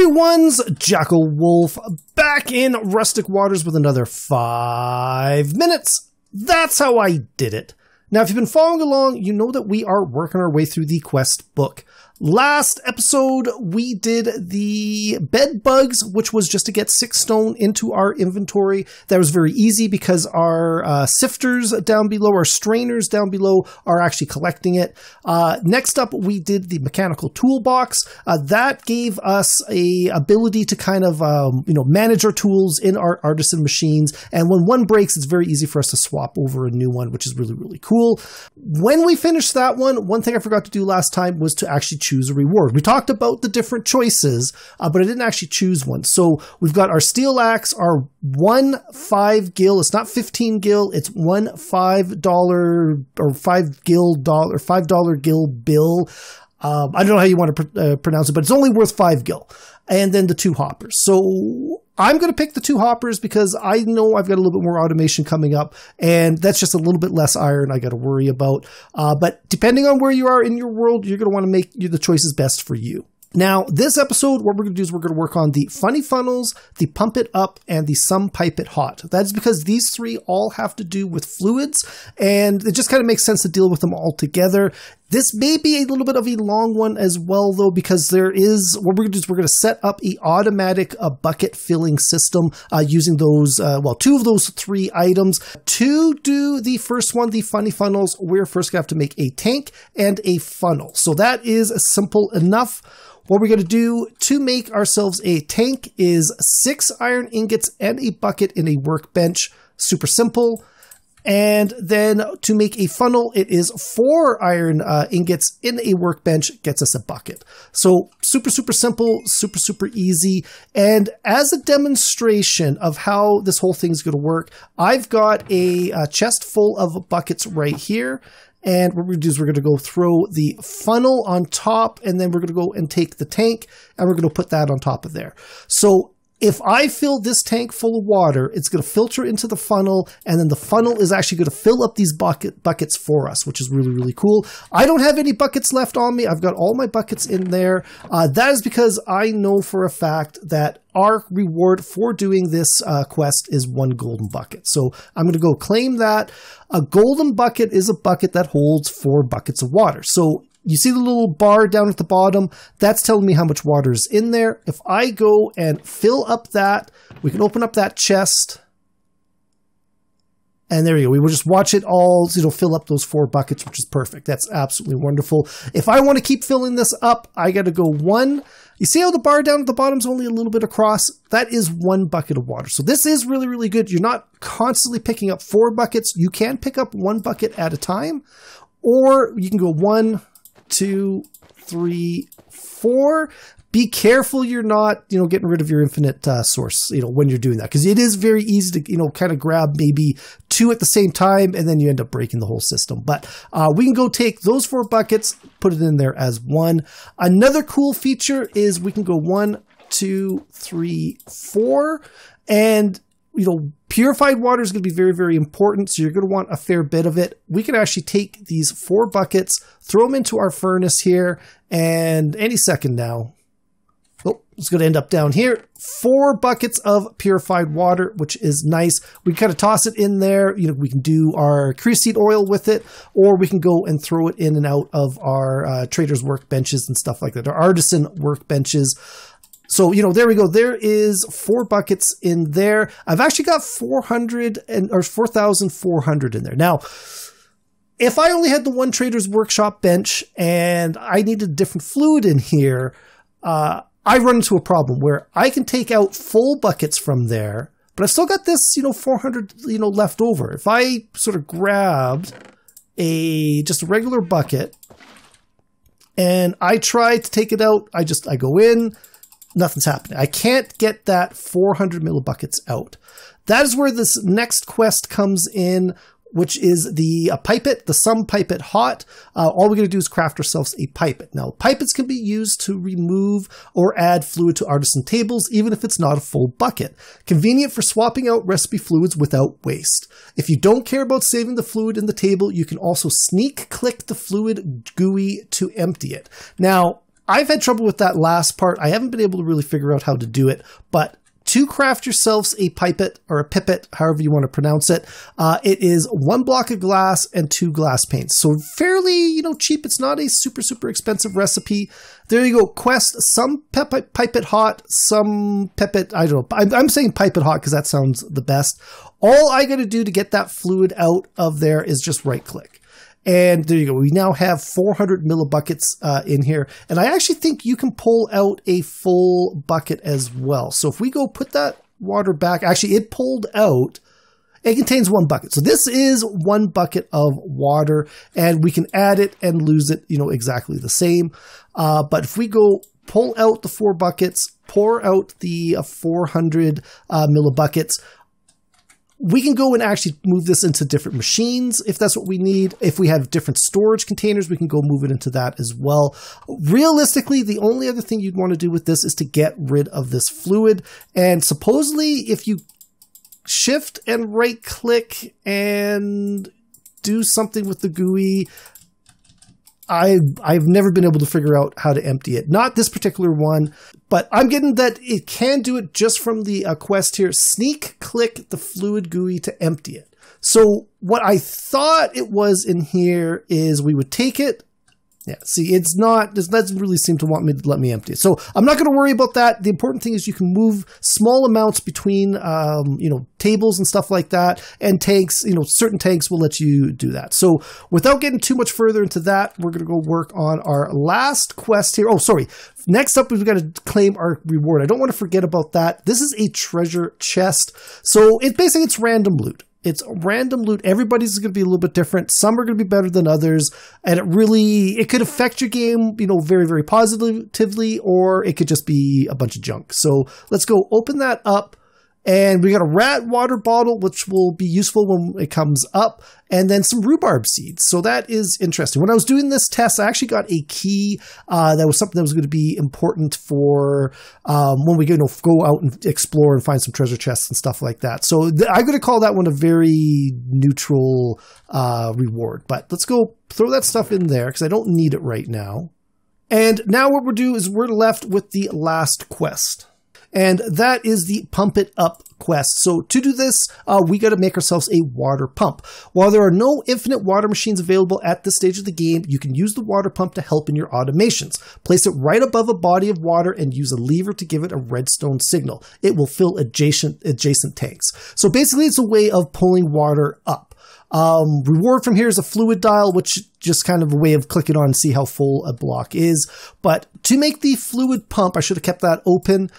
everyone's JackelWolf back in Rustic Waters with another 5 minutes. That's how I did it. Now, if you've been following along, you know that we are working our way through the quest book. Last episode, we did the bed bugs, which was just to get 6 stone into our inventory. That was very easy because our sifters down below, our strainers down below are actually collecting it. Next up, we did the mechanical toolbox. That gave us a ability to kind of, manage our tools in our artisan machines. And when one breaks, it's very easy for us to swap over a new one, which is really, really cool. When we finished that one thing I forgot to do last time was to actually choose a reward. We talked about the different choices, but I didn't actually choose one. So we've got our steel axe, our 5 gil. It's not 15 gil. It's $5 or $5 gil bill. I don't know how you want to pronounce it, but it's only worth 5 gil. And then the 2 hoppers. So I'm going to pick the 2 hoppers because I know I've got a little bit more automation coming up, and that's just a little bit less iron I got to worry about. But depending on where you are in your world, you're going to want to make the choices best for you. Now, this episode, what we're going to do is we're going to work on the funny funnels, the pump it up, and the some Pipette Hot. That is because these 3 all have to do with fluids, and it just kind of makes sense to deal with them all together. This may be a little bit of a long one as well, though, because what we're going to do is we're going to set up an automatic bucket filling system using those, 2 of those 3 items. To do the first one, the funny funnels, we're first going to have to make a tank and a funnel. So that is simple enough. What we're going to do to make ourselves a tank is 6 iron ingots and a bucket in a workbench. Super simple. And then to make a funnel, it is 4 iron ingots in a workbench, gets us a bucket. So super, super simple, super, super easy. And as a demonstration of how this whole thing is going to work, I've got a chest full of buckets right here. And what we're going to do is we're going to go throw the funnel on top, and then we're going to go and take the tank, and we're going to put that on top of there. So if I fill this tank full of water, it's going to filter into the funnel, and then the funnel is actually going to fill up these buckets for us, which is really, really cool. I don't have any buckets left on me. I've got all my buckets in there. That is because I know for a fact that our reward for doing this quest is 1 golden bucket. So I'm going to go claim that. A golden bucket is a bucket that holds 4 buckets of water. So you see the little bar down at the bottom? That's telling me how much water is in there. If I go and fill up that, we can open up that chest. And there you go. We will just watch it all, fill up those 4 buckets, which is perfect. That's absolutely wonderful. If I want to keep filling this up, I got to go 1. You see how the bar down at the bottom is only a little bit across? That is 1 bucket of water. So this is really, really good. You're not constantly picking up 4 buckets. You can pick up 1 bucket at a time, or you can go 1, 2, 3, 4. Be careful you're not, getting rid of your infinite source, when you're doing that. Because it is very easy to, kind of grab maybe 2 at the same time, and then you end up breaking the whole system. But we can go take those 4 buckets, put it in there as 1. Another cool feature is we can go 1, 2, 3, 4. And, purified water is going to be very, very important. So you're going to want a fair bit of it. We can actually take these 4 buckets, throw them into our furnace here, and any second now, it's going to end up down here. 4 buckets of purified water, which is nice. We kind of toss it in there. We can do our creosote oil with it, or we can go and throw it in and out of our traders' workbenches and stuff like that, our artisan workbenches. So, there we go. There is 4 buckets in there. I've actually got 4,400 in there. Now, if I only had the 1 trader's workshop bench and I needed a different fluid in here, I run into a problem where I can take out full buckets from there, but I've still got this, 400, left over. If I sort of grabbed just a regular bucket and I try to take it out, I go in, nothing's happening. I can't get that 400 millibuckets out. That is where this next quest comes in, which is the pipette, the some Pipette Hot. All we're going to do is craft ourselves a pipette. Now, pipettes can be used to remove or add fluid to artisan tables, even if it's not a full bucket. Convenient for swapping out recipe fluids without waste. If you don't care about saving the fluid in the table, you can also sneak click the fluid GUI to empty it. Now, I've had trouble with that last part. I haven't been able to really figure out how to do it, but to craft yourselves a pipette or a pipette, however you want to pronounce it, it is 1 block of glass and 2 glass panes. So fairly, cheap. It's not a super, super expensive recipe. There you go. Quest, some Pipette Hot, some Pipette, I don't know. I'm saying Pipette Hot because that sounds the best. All I got to do to get that fluid out of there is just right click. And there you go. We now have 400 millibuckets in here. And I actually think you can pull out a full bucket as well. So if we go put that water back, actually it pulled out, it contains 1 bucket. So this is 1 bucket of water, and we can add it and lose it, exactly the same. But if we go pull out the 4 buckets, pour out the 400 millibuckets, we can go and actually move this into different machines if that's what we need. If we have different storage containers, we can go move it into that as well. Realistically, the only other thing you'd want to do with this is to get rid of this fluid. And supposedly, if you shift and right click and do something with the GUI, I've never been able to figure out how to empty it. Not this particular one, but I'm getting that it can do it just from the quest here. Sneak click the fluid GUI to empty it. So what I thought it was in here is we would take it. Yeah, see, it doesn't really seem to want me to let me empty it. So I'm not going to worry about that. The important thing is you can move small amounts between, tables and stuff like that. And tanks, certain tanks will let you do that. So without getting too much further into that, we're going to go work on our last quest here. Oh, sorry. Next up, we've got to claim our reward. I don't want to forget about that. This is a treasure chest. So it's random loot. It's random loot. Everybody's going to be a little bit different. Some are going to be better than others. And it could affect your game, very, very positively, or it could just be a bunch of junk. So let's go open that up. And we got a rat water bottle, which will be useful when it comes up, and then some rhubarb seeds. So that is interesting. When I was doing this test, I actually got a key that was something that was going to be important for when we go out and explore and find some treasure chests and stuff like that. So I'm going to call that one a very neutral reward. But let's go throw that stuff in there because I don't need it right now. And now what we'll do is we're left with the last quest. And that is the Pump It Up quest. So to do this, we got to make ourselves a water pump. While there are no infinite water machines available at this stage of the game, you can use the water pump to help in your automations. Place it right above a body of water and use a lever to give it a redstone signal. It will fill adjacent tanks. So basically, it's a way of pulling water up. Reward from here is a fluid dial, which just kind of a way of clicking on and see how full a block is. But to make the fluid pump, I should have kept that open.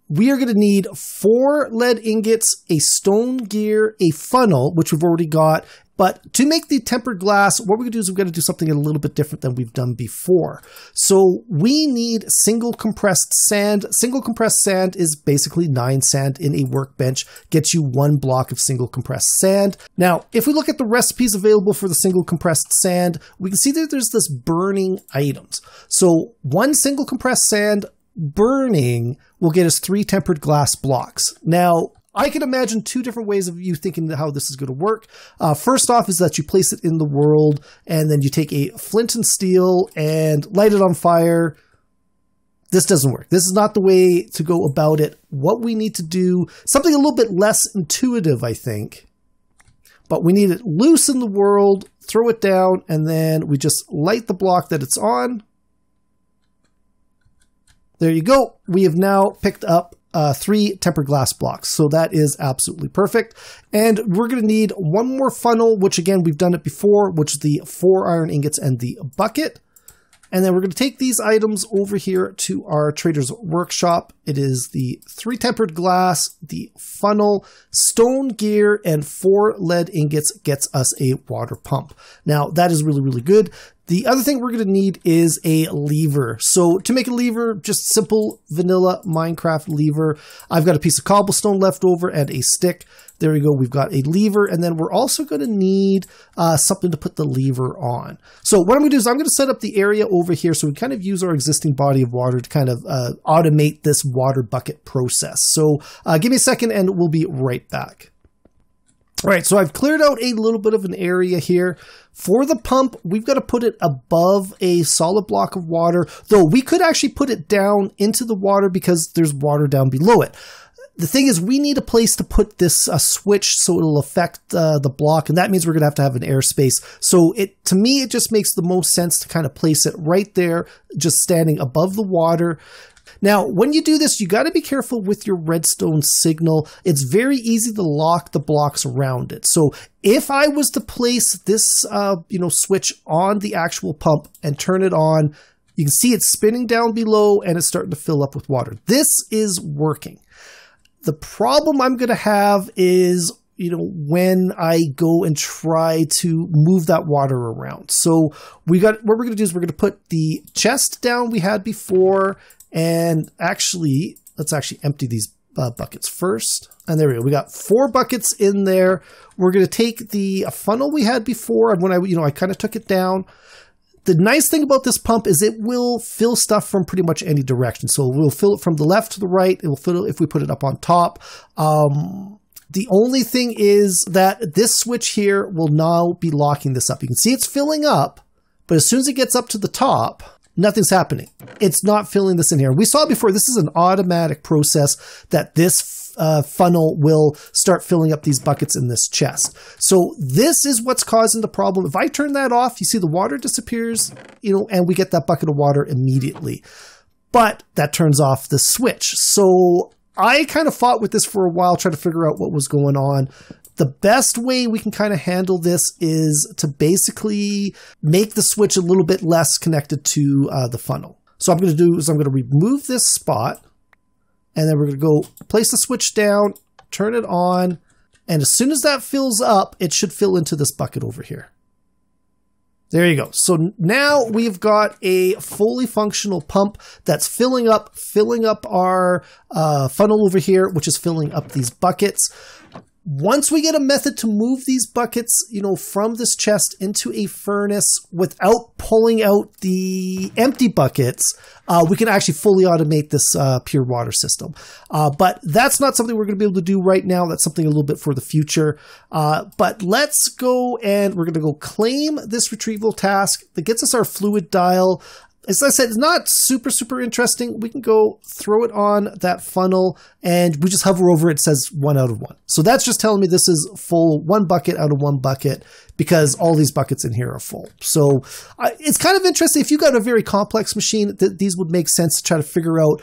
We are going to need 4 lead ingots, a stone gear, a funnel, which we've already got. But to make the tempered glass, what we're going to do is we've got to do something a little bit different than we've done before. So we need single compressed sand. Single compressed sand is basically 9 sand in a workbench, gets you 1 block of single compressed sand. Now, if we look at the recipes available for the single compressed sand, we can see that there's this burning items. So 1 single compressed sand burning will get us 3 tempered glass blocks. Now, I can imagine 2 different ways of you thinking how this is going to work. First off is that you place it in the world, and then you take a flint and steel and light it on fire. This doesn't work. This is not the way to go about it. What we need to do, something a little bit less intuitive, I think. But we need it loose in the world, throw it down, and then we just light the block that it's on. There you go. We have now picked up 3 tempered glass blocks. So that is absolutely perfect. And we're going to need 1 more funnel, which again, we've done it before, which is the 4 iron ingots and the bucket. And then we're going to take these items over here to our trader's workshop. It is the 3 tempered glass, the funnel, stone gear, and 4 lead ingots gets us a water pump. Now, that is really, really good. The other thing we're going to need is a lever. So to make a lever, just simple vanilla Minecraft lever. I've got a piece of cobblestone left over and a stick. There we go. We've got a lever. And then we're also going to need something to put the lever on. So what I'm going to do is I'm going to set up the area over here so we kind of use our existing body of water to kind of automate this water bucket process. So give me a second and we'll be right back. All right, so I've cleared out a little bit of an area here. For the pump, we've got to put it above a solid block of water, though we could actually put it down into the water because there's water down below it. The thing is, we need a place to put this switch so it'll affect the block, and that means we're going to have an airspace. So to me, it just makes the most sense to kind of place it right there, just standing above the water. Now, when you do this, you got to be careful with your redstone signal. It's very easy to lock the blocks around it. So if I was to place this, switch on the actual pump and turn it on, you can see it's spinning down below and it's starting to fill up with water. This is working. The problem I'm going to have is, when I go and try to move that water around. So what we're going to do is we're going to put the chest down we had before. And actually, let's actually empty these buckets first. And there we go. We got 4 buckets in there. We're going to take the funnel we had before. And when I kind of took it down. The nice thing about this pump is it will fill stuff from pretty much any direction. So we'll fill it from the left to the right. It will fill it if we put it up on top. The only thing is that this switch here will now be locking this up. You can see it's filling up, but as soon as it gets up to the top, nothing's happening. It's not filling this in here. We saw before, this is an automatic process that this funnel will start filling up these buckets in this chest. So this is what's causing the problem. If I turn that off, you see the water disappears, and we get that bucket of water immediately. But that turns off the switch. So I kind of fought with this for a while, trying to figure out what was going on. The best way we can kind of handle this is to basically make the switch a little bit less connected to the funnel. So what I'm going to do is I'm going to remove this spot, and then we're going to go place the switch down, turn it on, and as soon as that fills up, it should fill into this bucket over here. There you go. So now we've got a fully functional pump that's filling up our funnel over here, which is filling up these buckets. Once we get a method to move these buckets, from this chest into a furnace without pulling out the empty buckets, we can actually fully automate this pure water system. But that's not something we're going to be able to do right now. That's something a little bit for the future. But let's go and we're going to go claim this retrieval task that gets us our fluid dial. As I said, it's not super, super interesting. We can go throw it on that funnel and we just hover over it. It says 1 out of 1. So that's just telling me this is full 1 bucket out of 1 bucket because all these buckets in here are full. So it's kind of interesting. If you got a very complex machine, these would make sense to try to figure out,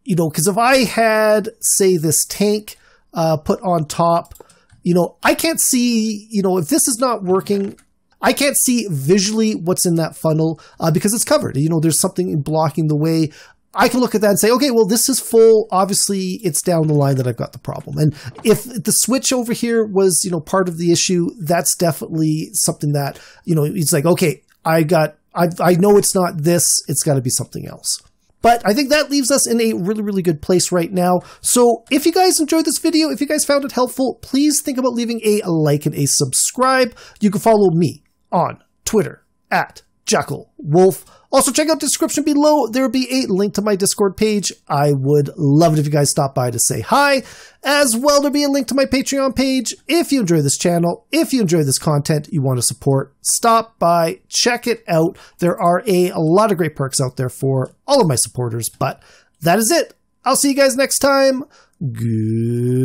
because if I had, say, this tank put on top, I can't see, if this is not working, I can't see visually what's in that funnel because it's covered. There's something blocking the way. I can look at that and say, okay, well, this is full. Obviously, it's down the line that I've got the problem. And if the switch over here was, part of the issue, that's definitely something that, it's like, okay, I know it's not this. It's got to be something else. But I think that leaves us in a really, really good place right now. So if you guys enjoyed this video, if you guys found it helpful, please think about leaving a like and a subscribe. You can follow me on Twitter at JackelWolf. Also, check out the description below. There will be a link to my Discord page. I would love it if you guys stop by to say hi. As well, there'll be a link to my Patreon page. If you enjoy this channel, if you enjoy this content you want to support, stop by, check it out. There are a lot of great perks out there for all of my supporters. But that is it. I'll see you guys next time. Goodbye.